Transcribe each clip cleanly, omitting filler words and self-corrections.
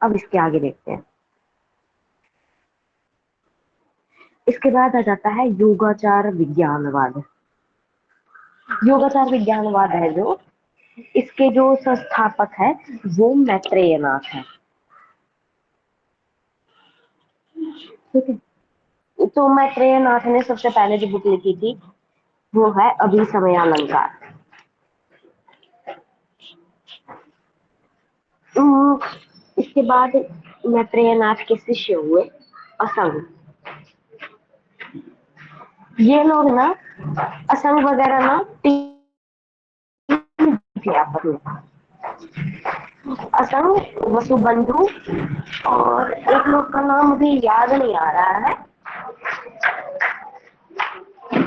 अब इसके आगे देखते हैं। इसके बाद आ जाता है योगाचार विज्ञानवाद। योगाचार विज्ञानवाद है जो, इसके जो संस्थापक है वो मैत्रेय नाथ है। ठीक है, तो मैत्रेय नाथ ने सबसे पहले जो बुक लिखी थी वो है अभिसमयालंकार। उम, इसके बाद मैत्रेय नाथ के शिष्य हुए असंग। ये लोग ना, असंग वगैरह ना, थे आपस में। असंग, वसुबंधु, और एक लोग का नाम मुझे याद नहीं आ रहा है,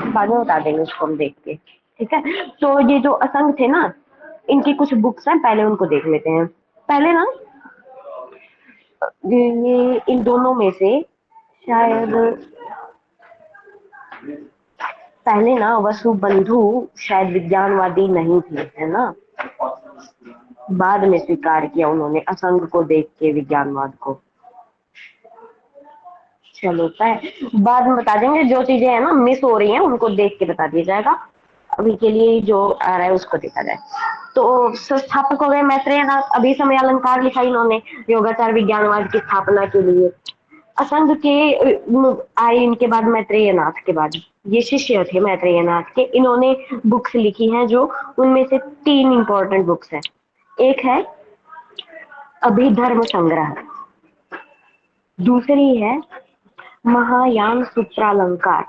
बाद में बता देंगे उसको हम देख के। ठीक है, तो ये जो असंग थे ना, इनकी कुछ बुक्स हैं, पहले उनको देख लेते हैं। पहले ना, ये इन दोनों में से शायद, पहले ना वसुबंधु शायद विज्ञानवादी नहीं थे, है ना। बाद में स्वीकार किया उन्होंने असंग को देख के विज्ञानवाद को। चलो बाद में बता देंगे, जो चीजें है ना मिस हो रही हैं उनको देख के बता दिया जाएगा। अभी के लिए जो आ रहा है उसको देखा जाए। तो संस्थापक हो गए मैत्रेय नाथ। अभी समय अलंकार लिखा इन्होंने योगाचार विज्ञानवाद की स्थापना के लिए। असंग के आए इनके बाद मैत्रेय नाथ के बाद, ये शिष्य थे मैत्रेय नाथ के। इन्होंने बुक्स लिखी हैं जो, उनमें से तीन इंपॉर्टेंट बुक्स हैं। एक है अभिधर्म संग्रह, दूसरी है महायान सूत्रालंकार,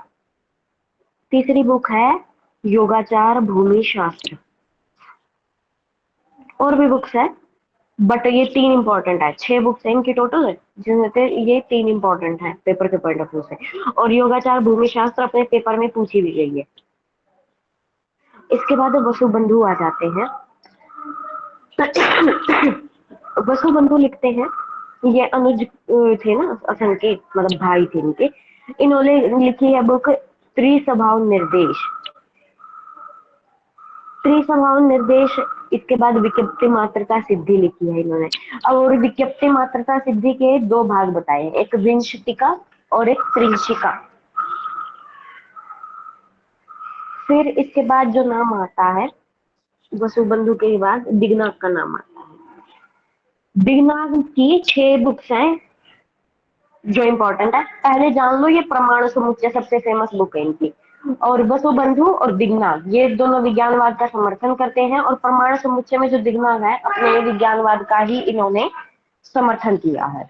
तीसरी बुक है योगाचार भूमि शास्त्र। और भी बुक्स है, बट ये तीन इंपॉर्टेंट है। 6 बुक्स है इनकी टोटल, जिनमें से ये तीन इंपॉर्टेंट है पेपर के पॉइंट ऑफ व्यू से। और योगाचार भूमि शास्त्र अपने पेपर में पूछी भी गई है। इसके बाद वसुबंधु आ जाते हैं। वसुबंधु लिखते हैं, ये अनुज थे ना असंग के, मतलब भाई थे इनके। इन्होंने लिखी है बुक त्रिस्वभाव निर्देश। त्रिस्वभाव निर्देश, इसके बाद विज्ञप्ति मात्रता सिद्धि लिखी है इन्होंने। अब और विज्ञप्ति मात्रता सिद्धि के दो भाग बताए हैं, एक विंशतिका और एक त्रिशिका। फिर इसके बाद जो नाम आता है वसुबंधु के बाद, दिगनाग का नाम आता है। दिगनाग की 6 बुक्स हैं जो इम्पोर्टेंट है, पहले जान लो। ये प्रमाण समुच्चय सबसे फेमस बुक है इनकी। और वसुबंधु और दिगनाग ये दोनों विज्ञानवाद का समर्थन करते हैं, और प्रमाण समुच्चय में जो दिगनाग है अपने विज्ञानवाद का ही इन्होंने समर्थन किया है।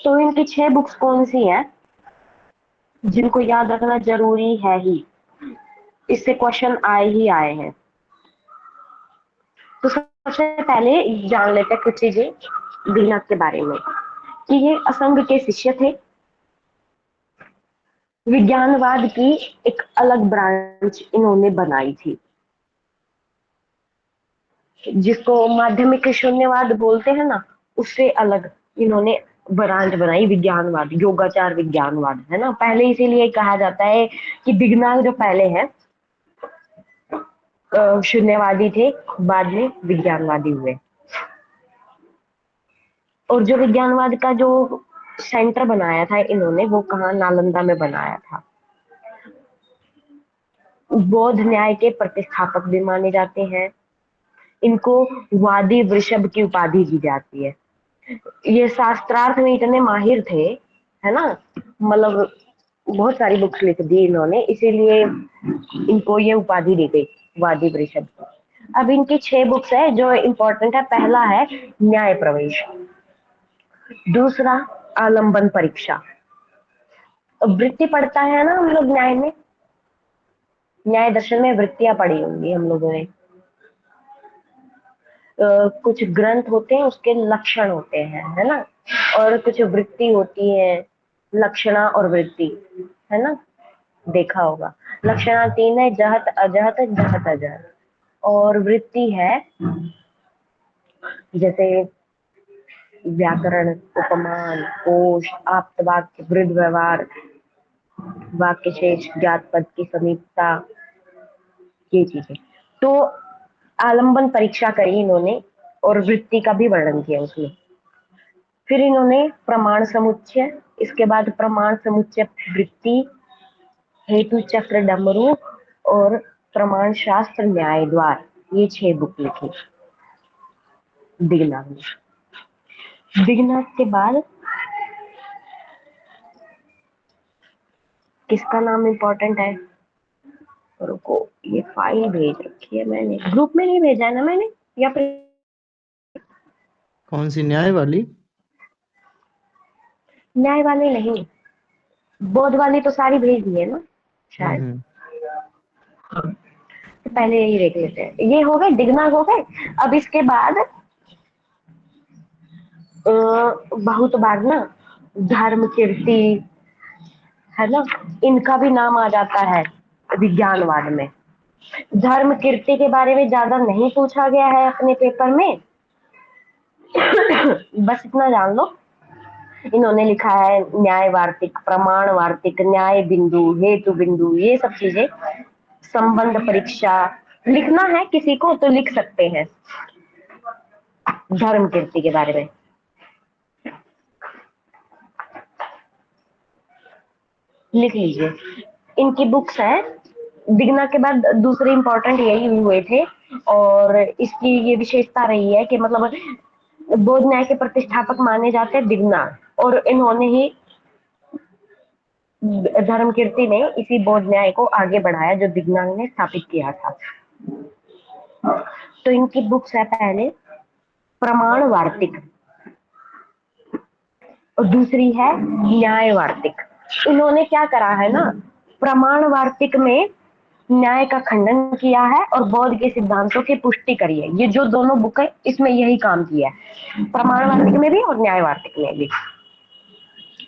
तो इनकी 6 बुक्स कौन सी हैं जिनको याद रखना जरूरी है ही, इससे क्वेश्चन आए ही आए हैं। तो सबसे पहले जान लेते हैं कुछ चीजें दिगनाग के बारे में, कि ये असंग के शिष्य थे। विज्ञानवाद की एक अलग ब्रांच इन्होंने बनाई थी, जिसको माध्यमिक शून्यवाद बोलते हैं ना, उससे अलग इन्होंने ब्रांच बनाई विज्ञानवाद, योगाचार विज्ञानवाद, है ना। पहले इसीलिए कहा जाता है कि दिगनाग जो पहले हैं शून्यवादी थे, बाद में विज्ञानवादी हुए। और जो विज्ञानवाद का जो सेंटर बनाया था इन्होंने, वो कहाँ, नालंदा में बनाया था। बौद्ध न्याय के प्रतिस्थापक भी माने जाते हैं। इनको वादी वृषभ की उपाधि दी जाती है। ये शास्त्रार्थ में इतने माहिर थे, है ना, मतलब बहुत सारी बुक्स लिख दी इन्होंने, इसीलिए इनको ये उपाधि दी गई वादी वृषभ की। अब इनकी 6 बुक्स है जो इम्पोर्टेंट है। पहला है न्याय प्रवेश, दूसरा आलंबन परीक्षा। वृत्ति पढ़ता है ना हम लोग न्याय में, न्याय दर्शन में वृत्तियां पढ़ी होंगी हम लोगों ने। कुछ ग्रंथ होते हैं उसके लक्षण होते हैं, है ना, और कुछ वृत्ति होती है, लक्षणा और वृत्ति, है ना, देखा होगा। लक्षणा 3 है, जहत अजहत जहत अजहत। और वृत्ति है जैसे व्याकरण, उपमान, कोश, आप्त वाक्य, वृद्ध व्यवहार, वाक्य शेष, ज्ञात पद की समीपता, ये चीजें। तो आलंबन परीक्षा करी इन्होंने, और वृत्ति का भी वर्णन किया उसमें। फिर इन्होंने प्रमाण समुच्चय, इसके बाद प्रमाण समुच्चय वृत्ति, हेतु चक्र डमरू और प्रमाण शास्त्र न्याय द्वार, ये 6 बुक लिखी दिग्नाथ ने। दिग्नाथ के बाद किसका नाम इंपॉर्टेंट है? रुको, ये फाइल भेज रखी है मैंने, ग्रुप में नहीं भेजा है ना मैंने, या फिर कौन सी, न्याय वाली? न्याय वाली नहीं, बौद्ध वाली तो सारी भेज दी है ना शायद। हम्म। तो पहले यही देख लेते हैं। ये हो गए, दिग्नाथ हो गए। अब इसके बाद बहुत बार ना धर्म कीर्ति, है ना, इनका भी नाम आ जाता है विज्ञानवाद में। धर्म कीर्ति के बारे में ज्यादा नहीं पूछा गया है अपने पेपर में, बस इतना जान लो। इन्होंने लिखा है न्याय वार्तिक, प्रमाण वार्तिक, न्याय बिंदु, हेतु बिंदु, ये सब चीजें। संबंध परीक्षा लिखना है किसी को तो लिख सकते हैं धर्म कीर्ति के बारे में। लिख लीजिए, इनकी बुक्स है। दिग्ना के बाद दूसरे इंपॉर्टेंट यही हुए थे, और इसकी ये विशेषता रही है कि मतलब बौद्ध न्याय के प्रतिष्ठापक माने जाते हैं दिग्ना, और इन्होंने ही, धर्म कीर्ति ने इसी बौद्ध न्याय को आगे बढ़ाया जो दिग्ना ने स्थापित किया था। तो इनकी बुक्स है, पहले प्रमाण वार्तिक और दूसरी है न्याय वार्तिक। इन्होंने क्या करा है ना, प्रमाण वार्तिक में न्याय का खंडन किया है और बौद्ध के सिद्धांतों की पुष्टि करी है। ये जो दोनों बुक है इसमें यही काम किया है, प्रमाण वार्तिक में भी और न्याय वार्तिक में भी।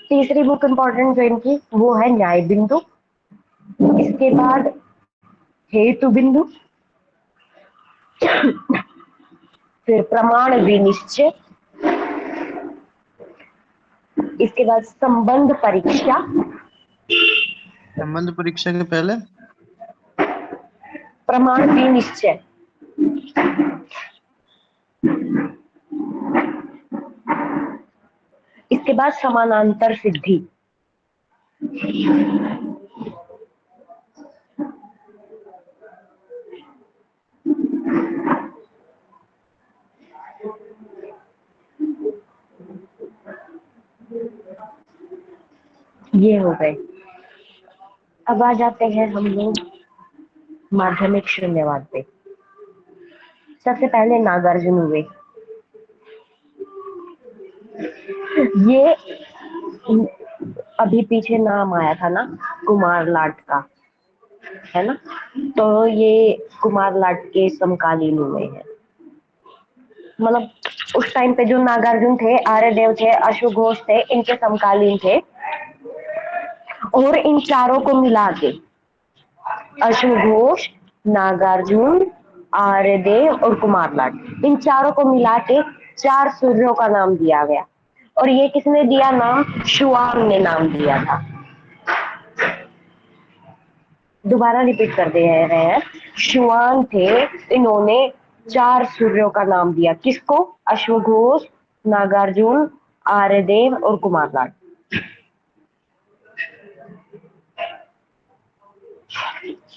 तीसरी बुक इंपॉर्टेंट जो इनकी, वो है न्याय बिंदु। इसके बाद हेतु बिंदु, फिर प्रमाण विनिश्चय, इसके बाद संबंध परीक्षा, संबंध परीक्षा के पहले? प्रमाण विनिश्चय, इसके बाद समानांतर सिद्धि, ये हो गए। अब आ जाते हैं हम लोग माध्यमिक शून्यवाद पे। सबसे पहले नागार्जुन हुए। ये अभी पीछे नाम आया था ना कुमार लाट का, है ना, तो ये कुमार लाट के समकालीन हुए हैं। मतलब उस टाइम पे जो नागार्जुन थे, आर्यदेव थे, अश्वघोष थे, इनके समकालीन थे। और इन चारों को मिला के, अश्वघोष, नागार्जुन, आर्यदेव और कुमार लाट, इन चारों को मिला के 4 सूर्यों का नाम दिया गया। और ये किसने दिया नाम? शुआंग ने नाम दिया था। दोबारा रिपीट कर दे रहे हैं, शुआंग थे, इन्होंने 4 सूर्यों का नाम दिया। किसको? अश्वघोष, नागार्जुन, आर्यदेव और कुमार लाट।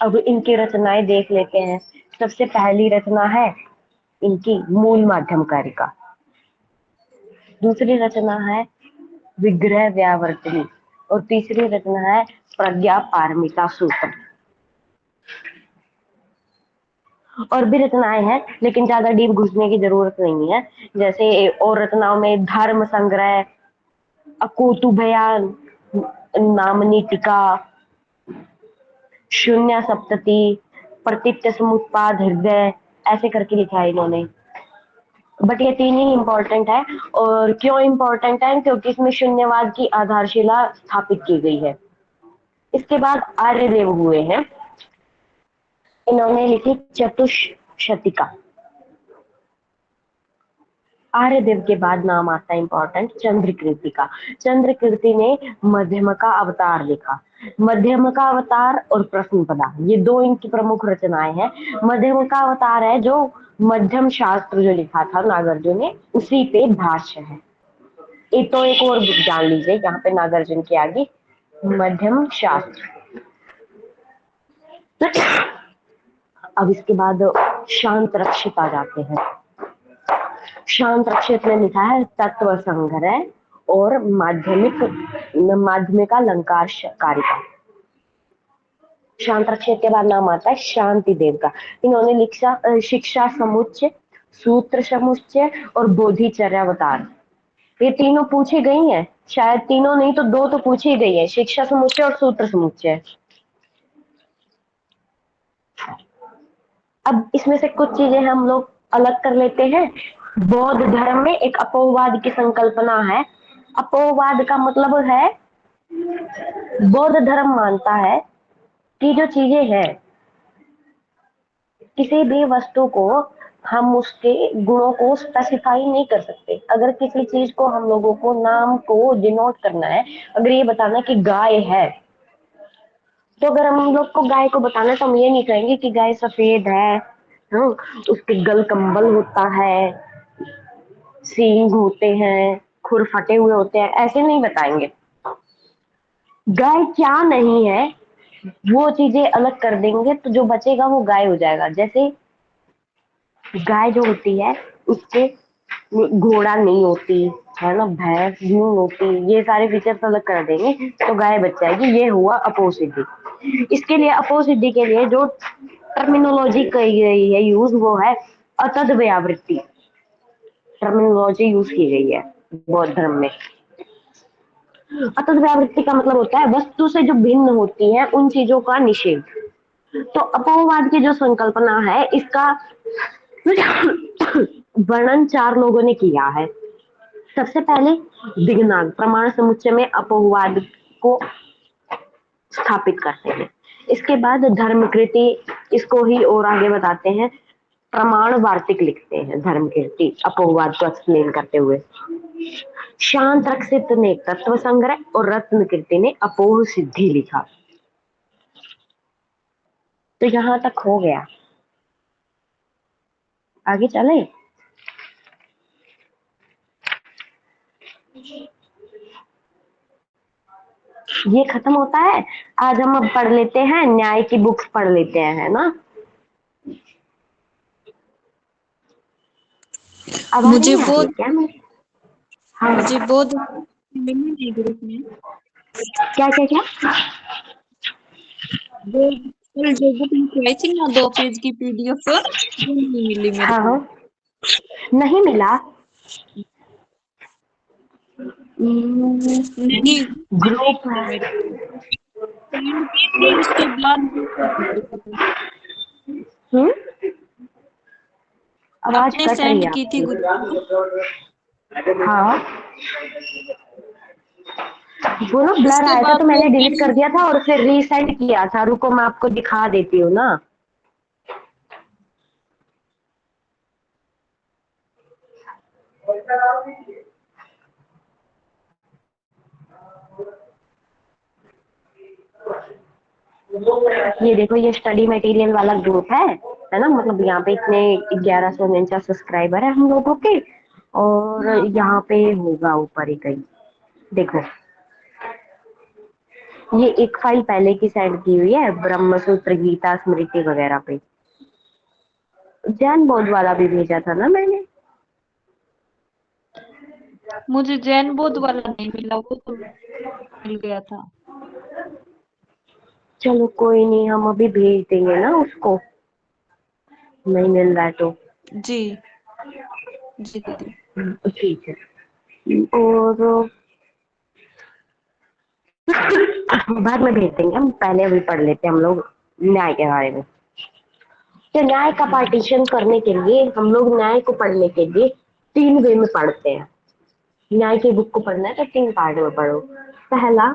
अब इनकी रचनाएं देख लेते हैं। सबसे पहली रचना है इनकी मूल माध्यम कारिका। दूसरी रचना है विग्रह व्यावर्तनी और तीसरी रचना है प्रज्ञा पारमिता सूत्र। और भी रचनाएं हैं लेकिन ज्यादा डीप घुसने की जरूरत नहीं है। जैसे और रचनाओं में धर्म संग्रह, अकोतु बयान, नामनी टीका, शून्य सप्तति, प्रतित्य समुत्पाद हृदय, ऐसे करके लिखा है इन्होंने। बट ये 3 ही इम्पोर्टेंट है। और क्यों इम्पोर्टेंट है? क्योंकि इसमें शून्यवाद की आधारशिला स्थापित की गई है। इसके बाद आर्यदेव हुए हैं, इन्होंने लिखी चतुष्शतिका। आर्यदेव के बाद नाम आता है इम्पोर्टेंट चंद्रकीर्ति का। चंद्रकीर्ति ने मध्यम का अवतार लिखा। मध्यम का अवतार और प्रश्नपदा, ये 2 इनकी प्रमुख रचनाएं हैं। मध्यम का अवतार है जो मध्यम शास्त्र जो लिखा था नागार्जुन ने, उसी पे भाष्य है। एक तो एक और बुक जान लीजिए यहाँ पे नागार्जुन के आगे, मध्यम शास्त्र। अब इसके बाद शांत रक्षित आ जाते हैं। शांत रक्षित ने लिखा है तत्व संग्रह और माध्यमिका अलंकार कारिका। शांत रक्षित के बाद नाम आता है शांति देव का। इन्होंने लिखा शिक्षा समुच्चय, सूत्र समुच्चय और बोधिचर्यावतार। ये तीनों पूछी गई हैं, शायद तीनों नहीं तो दो तो पूछी गई है, शिक्षा समुच्चय और सूत्र समुच्चय। अब इसमें से कुछ चीजें हम लोग अलग कर लेते हैं। बौद्ध धर्म में एक अपोवाद की संकल्पना है। अपोवाद का मतलब है, बौद्ध धर्म मानता है कि जो चीजें हैं, किसी भी वस्तु को हम उसके गुणों को स्पेसिफाई नहीं कर सकते। अगर किसी चीज को हम लोगों को नाम को डिनोट करना है, अगर ये बताना कि गाय है, तो अगर हम लोग को गाय को बताना है तो हम ये नहीं कहेंगे कि गाय सफेद है, हाँ, उसके गल कंबल होता है, सींग होते हैं, खुर फटे हुए होते हैं, ऐसे नहीं बताएंगे। गाय क्या नहीं है वो चीजें अलग कर देंगे तो जो बचेगा वो गाय हो जाएगा। जैसे गाय जो होती है उससे घोड़ा नहीं होती है ना, भैंस नहीं होती, ये सारे फीचर्स अलग कर देंगे तो गाय बच जाएगी। ये हुआ अपोसिडी। इसके लिए अपोसिडी के लिए जो टर्मिनोलॉजी की गई है यूज, वो है अतद व्यावृत्ति टर्मिनोलॉजी यूज की गई है बौद्ध धर्म में। अतद व्यावृत्ति का मतलब होता है वस्तु से जो भिन्न होती है उन चीजों का निषेध। तो अपोवाद की जो संकल्पना है इसका वर्णन चार लोगों ने किया है। सबसे पहले दिग्नाग प्रमाण समुच्चय में अपोवाद को स्थापित करते हैं। इसके बाद धर्मकृति, इसको ही और आगे बताते हैं, प्रमाण वार्तिक लिखते हैं धर्मकीर्ति अपोवाद को एक्सप्लेन करते हुए। शांत रक्षित ने तत्व संग्रह और रत्नकीर्ति ने अपोह सिद्धि लिखा। तो यहां तक हो गया, आगे चले। ये खत्म होता है। आज हम अब पढ़ लेते हैं न्याय की बुक्स पढ़ लेते हैं, है ना। आवाज मुझे नहीं आ रही है बहुत क्या मेरी? हाँ, मुझे बहुत मिली नहीं ग्रुप में। क्या क्या क्या? वो कल जो बुक लिखवाई थी ना 2 पेज की PDF, वो नहीं मिली मेरे हाँ को। हाँ, नहीं मिला। नहीं, ग्रुप मिला मेरे को। सेंड की थी उसके बाद हम्म, आवाज आपने कट रही सेंड है की थी आपकी। ग्रुप में। हाँ, वो ना ब्लर उसके आया था बाद तो वो मैंने डिलीट कर PDF दिया था और फिर रीसेंड किया था। रुको मैं आपको दिखा देती हूँ ना। ये देखो, ये स्टडी मटेरियल वाला ग्रुप है ना। मतलब यहाँ पे इतने 1149 सब्सक्राइबर है हम लोगों के, और हाँ यहाँ हाँ। पे होगा ऊपर ही कहीं, देखो। ये एक फाइल पहले की सेंड की हुई है ब्रह्मसूत्र गीता स्मृति वगैरह पे। जैन बौद्ध वाला भी भेजा था ना मैंने। मुझे जैन बौद्ध वाला नहीं मिला, वो तो मिल गया था। चलो कोई नहीं, हम अभी भेज देंगे ना उसको, नहीं मिल रहा है तो। जी जी दीदी। ठीक है, और बाद में भेज देंगे। हम पहले अभी पढ़ लेते हैं हम लोग न्याय के बारे में। तो न्याय का पार्टीशन करने के लिए हम लोग न्याय को पढ़ने के लिए तीन वे में पढ़ते हैं। न्याय की बुक को पढ़ना है तो तीन पार्ट में पढ़ो। पहला,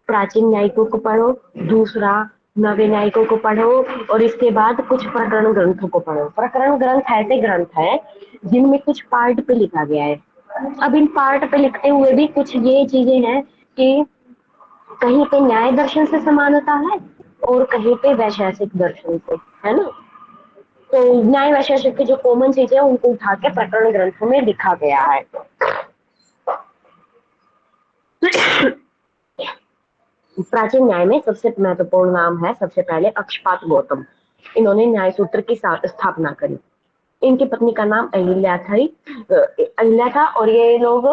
प्राचीन न्यायिकों को पढ़ो। दूसरा, नवे न्यायिकों को पढ़ो। और इसके बाद कुछ प्रकरण ग्रंथों को पढ़ो। प्रकरण ग्रंथ ऐसे ग्रंथ हैं जिनमें कुछ पार्ट पे लिखा गया है। अब इन पार्ट पे लिखते हुए भी कुछ ये चीजें हैं कि कहीं पे न्याय दर्शन से समानता है और कहीं पे वैशेषिक दर्शन से, है ना। तो न्याय वैशेषिक की जो कॉमन चीजें हैं उनको उठा के प्रकरण ग्रंथों में लिखा गया है। प्राचीन न्याय में सबसे महत्वपूर्ण नाम है सबसे पहले अक्षपाद गौतम। इन्होंने न्याय सूत्र की स्थापना करी। इनकी पत्नी का नाम अहिल्या था और ये लोग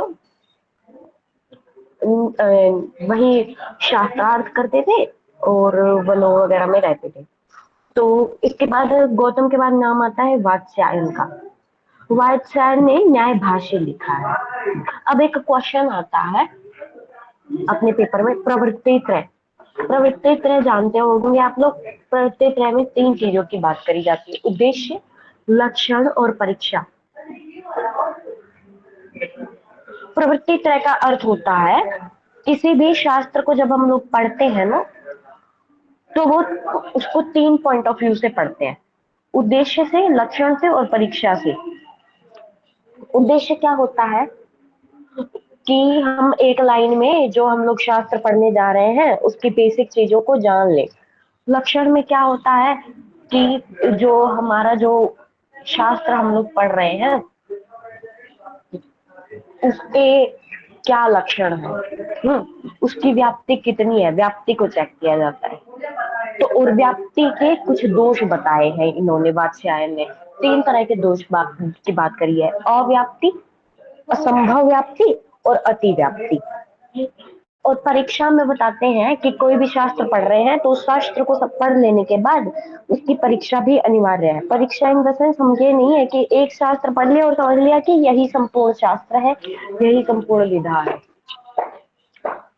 वही शास्त्रार्थ करते थे और वनों वगैरह में रहते थे। तो इसके बाद गौतम के बाद नाम आता है वात्स्यायन का। वात्स्यायन ने न्याय भाष्य लिखा है। अब एक क्वेश्चन आता है अपने पेपर में, प्रवृत्ति त्रय। प्रवृत्ति त्रय जानते होंगे आप लोग। प्रवृत्ति त्रय में 3 चीजों की बात करी जाती है, उद्देश्य, लक्षण और परीक्षा। प्रवृत्ति त्रय का अर्थ होता है किसी भी शास्त्र को जब हम लोग पढ़ते हैं ना, तो वो उसको 3 पॉइंट ऑफ व्यू से पढ़ते हैं, उद्देश्य से, लक्षण से और परीक्षा से। उद्देश्य क्या होता है कि हम एक लाइन में जो हम लोग शास्त्र पढ़ने जा रहे हैं उसकी बेसिक चीजों को जान लें। लक्षण में क्या होता है कि जो हमारा जो शास्त्र हम लोग पढ़ रहे हैं उसके क्या लक्षण है, उसकी व्याप्ति कितनी है, व्याप्ति को चेक किया जाता है। तो और व्याप्ति के कुछ दोष बताए हैं इन्होंने, वात्स्यायन ने 3 तरह के दोष की बात करी है, अव्याप्ति, असंभव व्याप्ति और अति व्याप्ति। और परीक्षा में बताते हैं कि कोई भी शास्त्र पढ़ रहे हैं तो उस शास्त्र को सब पढ़ लेने के बाद उसकी परीक्षा भी अनिवार्य है। परीक्षा इन द सेंस हम ये नहीं है कि एक शास्त्र पढ़ लिया और समझ लिया कि यही संपूर्ण शास्त्र है, यही संपूर्ण विधा है।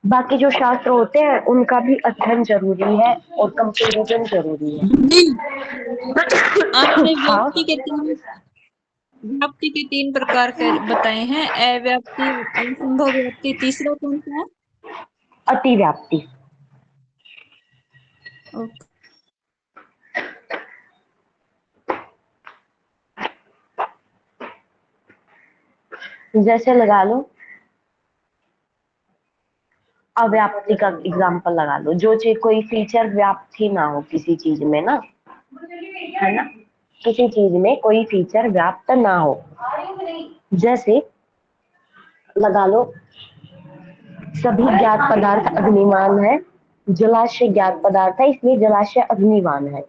बाकी जो शास्त्र होते हैं उनका भी अध्ययन जरूरी है और कंपेरिजन जरूरी है। आपने हाँ, व्याप्ति के 3 प्रकार के बताए हैं, अव्याप्ति, असंभव व्याप्ति, तीसरा कौन सा है? अति व्याप्ति। ओके। जैसे लगा लो, अव्याप्ति का एग्जाम्पल लगा लो, जो चीज कोई फीचर व्याप्त ही ना हो किसी चीज में ना, है ना, किसी चीज में कोई फीचर व्याप्त ना हो। जैसे लगा लो सभी ज्ञात पदार्थ अग्निमान है, जलाशय ज्ञात पदार्थ है इसलिए जलाशय अग्निवान है।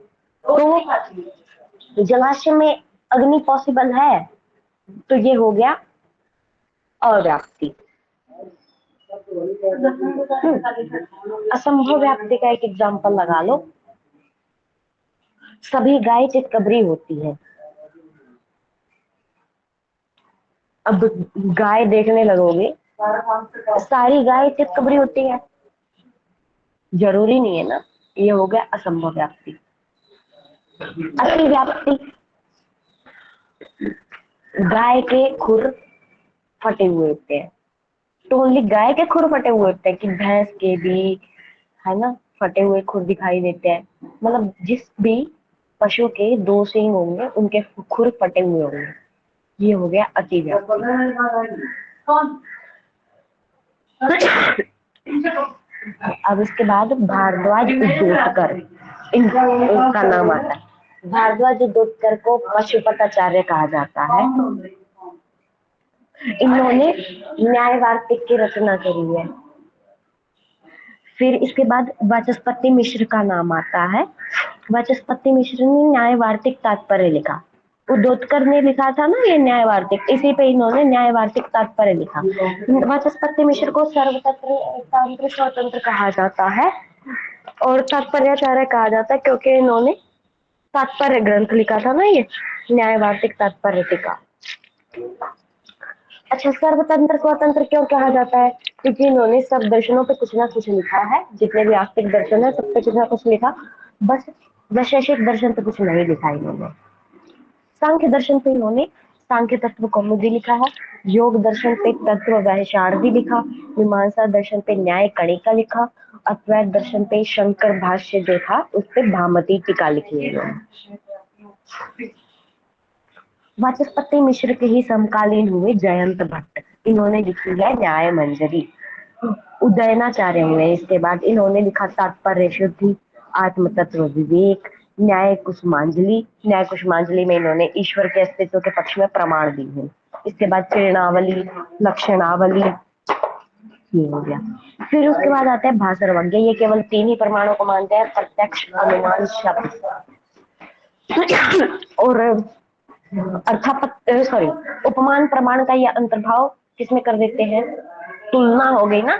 तो जलाशय में अग्नि पॉसिबल है तो ये हो गया अव्याप्ति। असंभव व्याप्ति का एक एग्जांपल लगा लो, सभी गाय चितकबरी होती है। अब गाय देखने लगोगे, सारी गाय चितकबरी होती है, जरूरी नहीं है ना, ये हो गया असंभव व्याप्ति। अति व्याप्ति, गाय के खुर फटे हुए होते हैं, तो ओनली गाय के खुर फटे हुए होते हैं कि भैंस के भी, है ना, फटे हुए खुर दिखाई देते हैं। मतलब जिस भी पशु के 2 सींग होंगे उनके खुर फटे हुए होंगे, ये हो गया अति व्याप्ति। अब इसके बाद भारद्वाज उद्योतकर, इनका नाम आता है। भारद्वाज उद्योतकर को पशुपताचार्य कहा जाता है। इन्होंने न्याय वार्तिक की रचना करी है। फिर इसके बाद वाचस्पति मिश्र का नाम आता है। वाचस्पति मिश्र ने न्याय वार्तिक तात्पर्य लिखा। उद्योतकर ने लिखा था ना ये न्याय वार्तिक, इसी पे इन्होंने न्याय वार्तिक तात्पर्य लिखा। वाचस्पति मिश्र को सर्वतंत्र स्वतंत्र कहा जाता है और तात्पर्याचार्य कहा जाता है क्योंकि इन्होंने तात्पर्य ग्रंथ लिखा था ना, ये न्याय वार्तिक तात्पर्य टीका। अच्छा, सर्वतंत्र स्वतंत्र क्यों कहा जाता है? क्योंकि इन्होंने सब दर्शनों पे कुछ ना कुछ लिखा है, जितने भी आस्तिक दर्शन है सब पे कुछ ना कुछ लिखा, बस वैशेषिक दर्शन पे कुछ नहीं लिखा इन्होंने। सांख्य दर्शन पे इन्होंने सांख्य तत्व कौमुदी लिखा है, योग दर्शन पे तत्व वैशारदी लिखा, मीमांसा दर्शन पे न्याय कणिका लिखा, अद्वैत दर्शन पे शंकर भाष्य जो था उस पे भामती टीका लिखी है इन्होंने। वाचस्पति मिश्र के ही समकालीन हुए जयंत भट्ट, इन्होंने लिखी है न्याय मंजरी। उदयनाचार्य हुए इसके बाद, इन्होंने लिखा तात्पर्य शुद्धि, आत्म तत्व विवेक, न्याय कुसुमांजलि में इन्होंने ईश्वर के अस्तित्व के पक्ष में प्रमाण दी है। इसके बाद प्रेरणावली, लक्षणावली, ये हो गया। फिर उसके बाद आता है भासरवज्ञ। ये केवल 3 ही प्रमाणों को मानते हैं, प्रत्यक्ष, अनुमान, शब्द और उपमान प्रमाण का यह अंतर्भाव किसमें कर देते हैं? तुलना हो गई ना,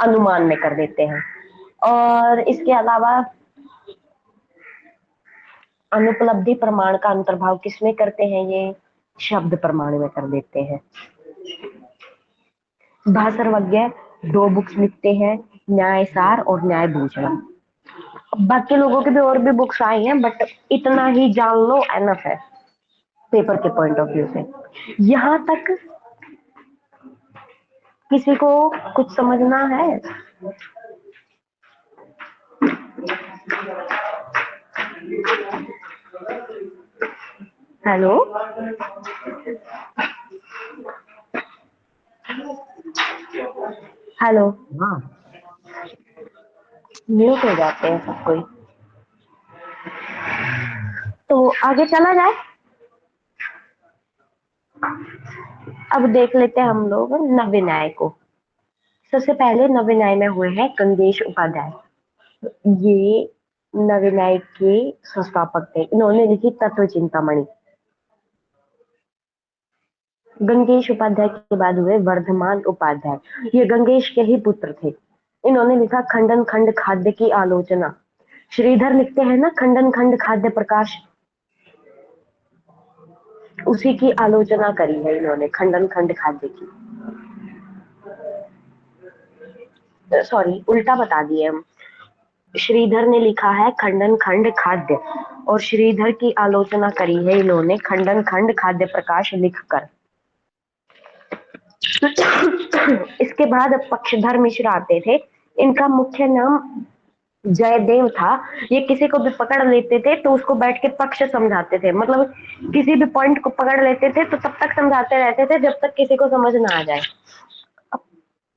अनुमान में कर देते हैं। और इसके अलावा अनुपलब्धि प्रमाण का अंतर्भाव किसमें करते हैं? ये शब्द प्रमाण में कर देते हैं। भासरवज्ञ 2 बुक्स लिखते हैं, न्याय सार और न्याय भूषण। बाकी लोगों की भी और भी बुक्स आई हैं, बट इतना ही जान लो एनफ है पेपर के पॉइंट ऑफ व्यू से। यहाँ तक किसी को कुछ समझना है? हेलो, हेलो, हाँ म्यूट हो जाते हैं सब कोई। तो आगे चला जाए। अब देख लेते हैं हम लोग नव्य न्याय को। सबसे पहले नव्य न्याय में हुए हैं गंगेश उपाध्याय। ये नव्य न्याय के संस्थापक थे। इन्होंने लिखी तत्व चिंतामणि। गंगेश उपाध्याय के बाद हुए वर्धमान उपाध्याय। ये गंगेश के ही पुत्र थे। इन्होंने लिखा खंडन खंड खाद्य की आलोचना। श्रीधर लिखते हैं ना खंडन खंड खाद्य प्रकाश, उसी की आलोचना करी है इन्होंने, खंडन खंड खाद्य की। सॉरी, उल्टा बता दिए हम। श्रीधर ने लिखा है खंडन खंड खाद्य, और श्रीधर की आलोचना करी है इन्होंने खंडन खंड खाद्य प्रकाश लिखकर। इसके बाद पक्षधर मिश्र आते थे। इनका मुख्य नाम जयदेव था। ये किसी को भी पकड़ लेते थे तो उसको बैठ के पक्ष समझाते थे, मतलब किसी भी पॉइंट को पकड़ लेते थे तो तब तक समझाते रहते थे जब तक किसी को समझ ना आ जाए।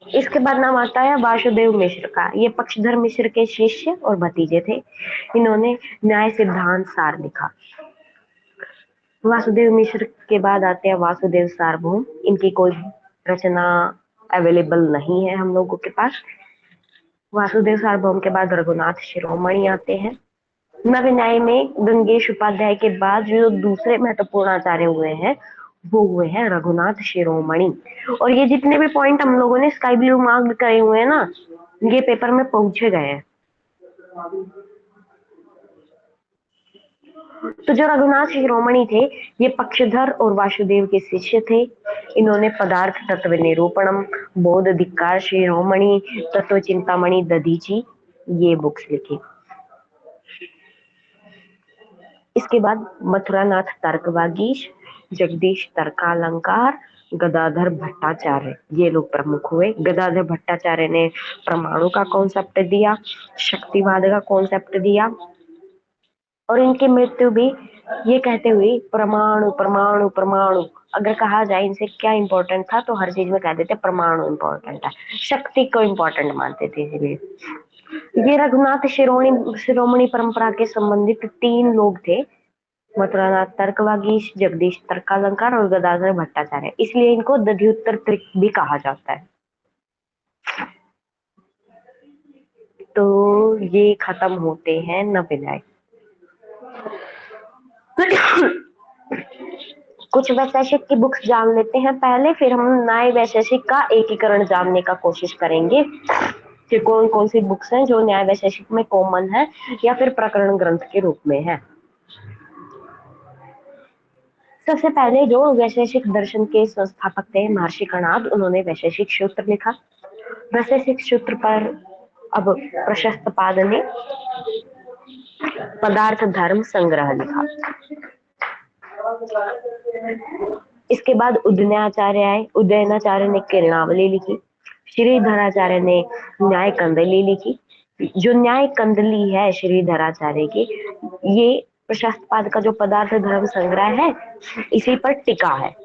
इसके बाद नाम आता है वासुदेव मिश्र का। ये पक्षधर मिश्र के शिष्य और भतीजे थे। इन्होंने न्याय सिद्धांत सार लिखा। वासुदेव मिश्र के बाद आते हैं वासुदेव सार्वभौम। इनकी कोई रचना अवेलेबल नहीं है हम लोगों के पास। वासुदेव सार्वभौम के बाद रघुनाथ शिरोमणि आते हैं। नव्य न्याय में गंगेश उपाध्याय के बाद जो दूसरे महत्वपूर्ण आचार्य हुए हैं वो हुए हैं रघुनाथ शिरोमणि। और ये जितने भी पॉइंट हम लोगों ने स्काई ब्लू मार्क करे हुए हैं ना, ये पेपर में पूछे गए हैं। तो जो रघुनाथ शिरोमणि थे ये पक्षधर और वासुदेव के शिष्य थे। इन्होंने पदार्थ तत्व निरूपणम, बोध धिक्कार शिरोमणि, तत्व चिंतामणि दधीची, ये बुक्स लिखी। इसके बाद मथुरानाथ तर्कवागीश, जगदीश तर्कालंकार, गदाधर भट्टाचार्य, ये लोग प्रमुख हुए। गदाधर भट्टाचार्य ने परमाणु का कॉन्सेप्ट दिया, शक्तिवाद का कॉन्सेप्ट दिया, और इनकी मृत्यु भी ये कहते हुए परमाणु परमाणु परमाणु। अगर कहा जाए इनसे क्या इंपॉर्टेंट था तो हर चीज में कह देते परमाणु इंपॉर्टेंट है, शक्ति को इंपॉर्टेंट मानते थे। इसलिए ये रघुनाथ शिरोमणि परंपरा के संबंधित 3 लोग थे, मथुरानाथ तर्कवागीश, जगदीश तर्कालंकार और गदाधर भट्टाचार्य। इसलिए इनको दध्युत्तर त्रिक भी कहा जाता है। तो ये खत्म होते हैं नव्य न्याय। कुछ वैशेषिक की बुक्स जान लेते हैं पहले, फिर हम न्याय वैशेषिक का एकीकरण जानने का कोशिश करेंगे कि कौन कौन सी बुक्स हैं जो न्याय वैशेषिक में कॉमन है या फिर प्रकरण ग्रंथ के रूप में है। सबसे पहले जो वैशेषिक दर्शन के संस्थापक थे महर्षि कणाद, उन्होंने वैशेषिक सूत्र लिखा। वैशेषिक सूत्र पर अब प्रशस्त पाद ने पदार्थ धर्म संग्रह लिखा। इसके बाद उदयनाचार्य आए। उदयनाचार्य ने किरणावली लिखी। श्रीधराचार्य ने न्याय कंदली लिखी। जो न्याय कंदली है श्रीधराचार्य की, ये प्रशस्त पाद का जो पदार्थ धर्म संग्रह है इसी पर टिका है।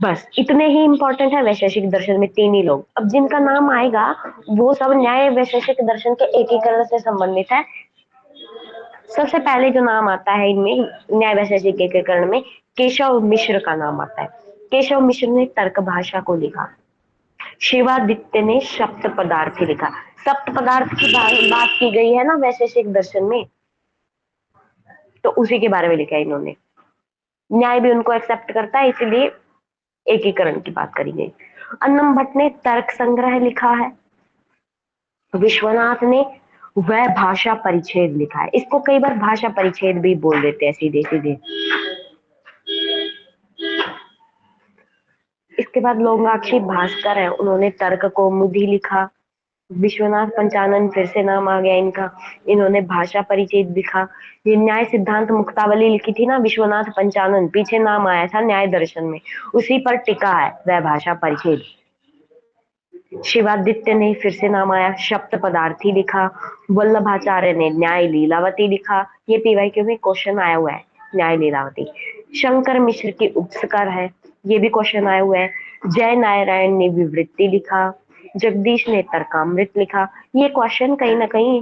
बस इतने ही इंपॉर्टेंट है वैशेषिक दर्शन में, तीन ही लोग। अब जिनका नाम आएगा वो सब न्याय वैशेषिक दर्शन के एकीकरण से संबंधित है। सबसे पहले जो नाम आता है इनमें न्याय वैशेषिक एकीकरण में, केशव मिश्र का नाम आता है। केशव मिश्र ने तर्क भाषा को लिखा। शिवादित्य ने सप्त पदार्थ लिखा। सप्त पदार्थ की बात की गई है ना वैशेषिक दर्शन में, तो उसी के बारे में लिखा है इन्होंने। न्याय भी उनको एक्सेप्ट करता है, इसीलिए एकीकरण की बात करी गई। अन्नम भट्ट ने तर्क संग्रह लिखा है। विश्वनाथ ने वह भाषा परिच्छेद लिखा है। इसको कई बार भाषा परिच्छेद भी बोल देते हैं सीधे सीधे। इसके बाद लोंगाक्षी भास्कर है, उन्होंने तर्क कौमुदी लिखा। विश्वनाथ पंचानन, फिर से नाम आ गया इनका, इन्होंने भाषा परिच्छेद लिखा। ये न्याय सिद्धांत मुक्तावली लिखी थी ना विश्वनाथ पंचानन, पीछे नाम आया था न्याय दर्शन में, उसी पर टिका है वह भाषा परिच्छेद। शिवादित्य ने, फिर से नाम आया, सप्त पदार्थी लिखा। वल्लभाचार्य ने न्याय लीलावती लिखा। ये पीवाईक्यू में क्वेश्चन आया हुआ है, न्याय लीलावती। शंकर मिश्र की उपस्कर है, ये भी क्वेश्चन आया हुआ है। जय नारायण ने विवृत्ति लिखा। जगदीश ने तर्कामृत लिखा। ये क्वेश्चन कहीं ना कहीं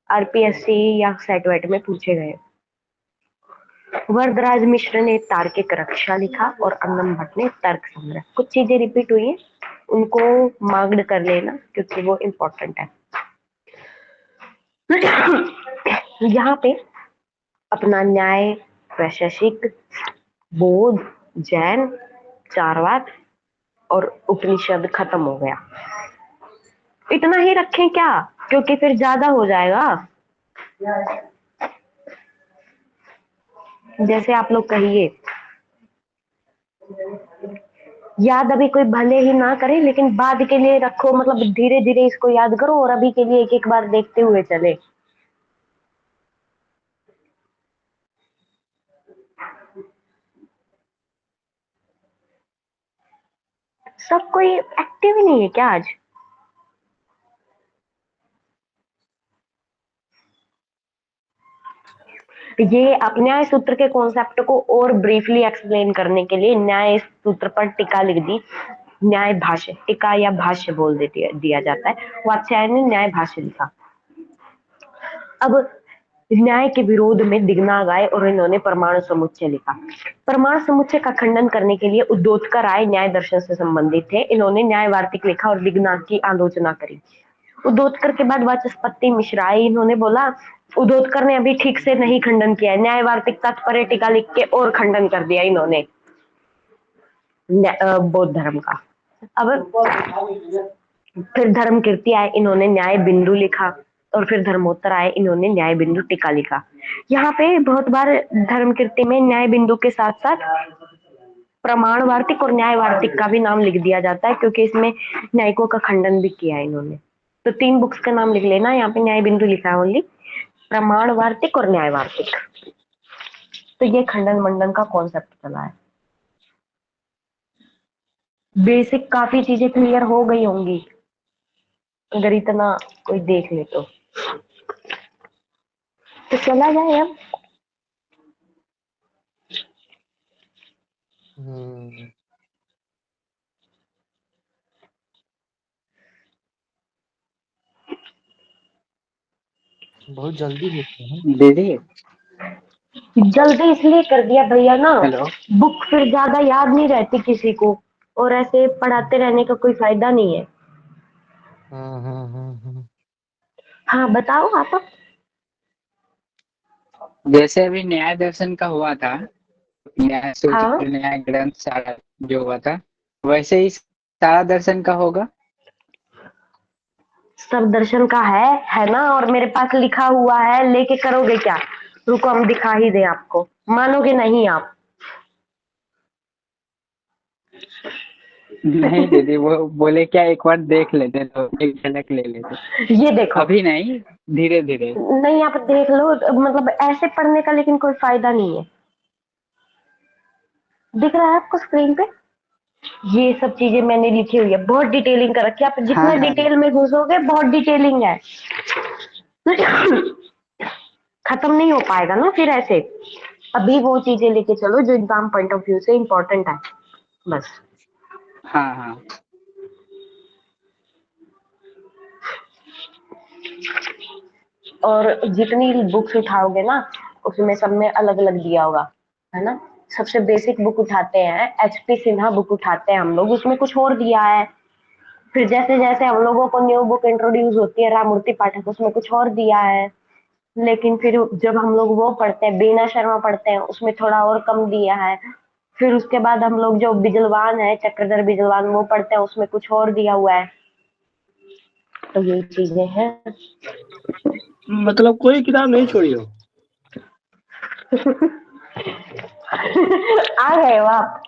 आरपीएससी या सेट में पूछे गए। वरदराज मिश्र ने तार्किक रक्षा लिखा और अन्नम भट्ट ने तर्क संग्रह। कुछ चीजें रिपीट हुई है, उनको मार्क्ड कर लेना क्योंकि वो इम्पोर्टेंट है। यहाँ पे अपना न्याय वैशेषिक, बौद्ध, जैन, चारवाक और उपनिषद खत्म हो गया। इतना ही रखें क्या, क्योंकि फिर ज्यादा हो जाएगा। जैसे आप लोग कहिए, याद अभी कोई भले ही ना करे लेकिन बाद के लिए रखो, मतलब धीरे धीरे इसको याद करो और अभी के लिए एक एक बार देखते हुए चले। सब कोई एक्टिव ही नहीं है क्या आज? ये न्याय सूत्र के कॉन्सेप्ट को और ब्रीफली एक्सप्लेन करने के लिए न्याय सूत्र पर टीका लिख दी। न्याय भाष्य, टीका या भाष्य बोल देती दिया जाता है। वात्स्यायन ने न्याय भाष्य लिखा। अब न्याय के विरोध में दिग्नागाय और इन्होंने परमाणु समुच्चय लिखा। परमाणु समुच्चय का खंडन करने के लिए उद्योतकर राय न्याय दर्शन से संबंधित थे, इन्होंने न्याय वार्तिक लिखा और दिग्नाग की आलोचना करी। उद्योतकर के बाद वाचस्पति मिश्रा आए, इन्होंने बोला उद्योतकर ने अभी ठीक से नहीं खंडन किया है, न्याय वार्तिक तात्पर्य टीका लिख के और खंडन कर दिया इन्होंने बौद्ध धर्म का। अब फिर धर्म कीर्ति आए, इन्होंने न्याय बिंदु लिखा और फिर धर्मोत्तर आए, इन्होंने न्याय बिंदु टीका लिखा। यहाँ पे बहुत बार धर्म कीर्ति में न्याय बिंदु के साथ साथ प्रमाण वार्तिक और न्याय वार्तिक का भी नाम लिख दिया जाता है, क्योंकि इसमें न्यायिकों का खंडन भी किया है इन्होंने। तो तीन बुक्स का नाम लिख लेना, यहाँ पे न्याय बिंदु लिखा है ओनली, प्रमाण वार्तिक और न्याय वार्तिक। तो ये खंडन मंडन का कॉन्सेप्ट चला है। बेसिक काफी चीजें क्लियर हो गई होंगी अगर इतना कोई देख ले तो चला जाए अब। बहुत जल्दी होते हैं। दीदी जल्दी इसलिए कर दिया भैया ना, हेलो, बुक फिर ज्यादा याद नहीं रहती किसी को और ऐसे पढ़ाते रहने का कोई फायदा नहीं है। हाँ बताओ आप। जैसे अभी न्याय दर्शन का हुआ था, न्याय हाँ सूत्र न्याय ग्रंथ सारा जो हुआ था, वैसे ही सारा दर्शन का होगा। सब दर्शन का है ना, और मेरे पास लिखा हुआ है, लेके करोगे क्या? रुको हम दिखा ही दे आपको, मानोगे नहीं आप। नहीं दीदी, वो बोले क्या एक बार देख लेते तो एक झलक ले लेते। ये देखो, अभी नहीं, धीरे धीरे। नहीं आप देख लो, मतलब ऐसे पढ़ने का लेकिन कोई फायदा नहीं है। दिख रहा है आपको स्क्रीन पे? ये सब चीजें मैंने लिखी हुई है, बहुत डिटेलिंग कर रखी है। आप हाँ जितने हाँ। डिटेल में घुसोगे बहुत डिटेलिंग है। खत्म नहीं हो पाएगा ना फिर ऐसे। अभी वो चीजें लेके चलो जो एग्जाम पॉइंट ऑफ व्यू से इम्पोर्टेंट है, बस। हाँ हाँ। और जितनी बुक्स उठाओगे ना उसमें सब में अलग अलग दिया होगा, है ना। सबसे बेसिक बुक उठाते हैं, HP सिन्हा बुक उठाते हैं हम लोग, उसमें कुछ और दिया है। फिर जैसे जैसे हम लोगों को न्यू बुक इंट्रोड्यूस होती है, राममूर्ति पाठक, उसमें कुछ और दिया है। लेकिन फिर जब हम लोग वो पढ़ते हैं, बीना शर्मा पढ़ते हैं, उसमें थोड़ा और कम दिया है। फिर उसके बाद हम लोग जो बिजलवान है, चक्रधर बिजलवान, वो पढ़ते हैं, उसमें कुछ और दिया हुआ है। तो ये चीजें हैं। मतलब कोई किताब नहीं छोड़ी हो? आ गए हो आप।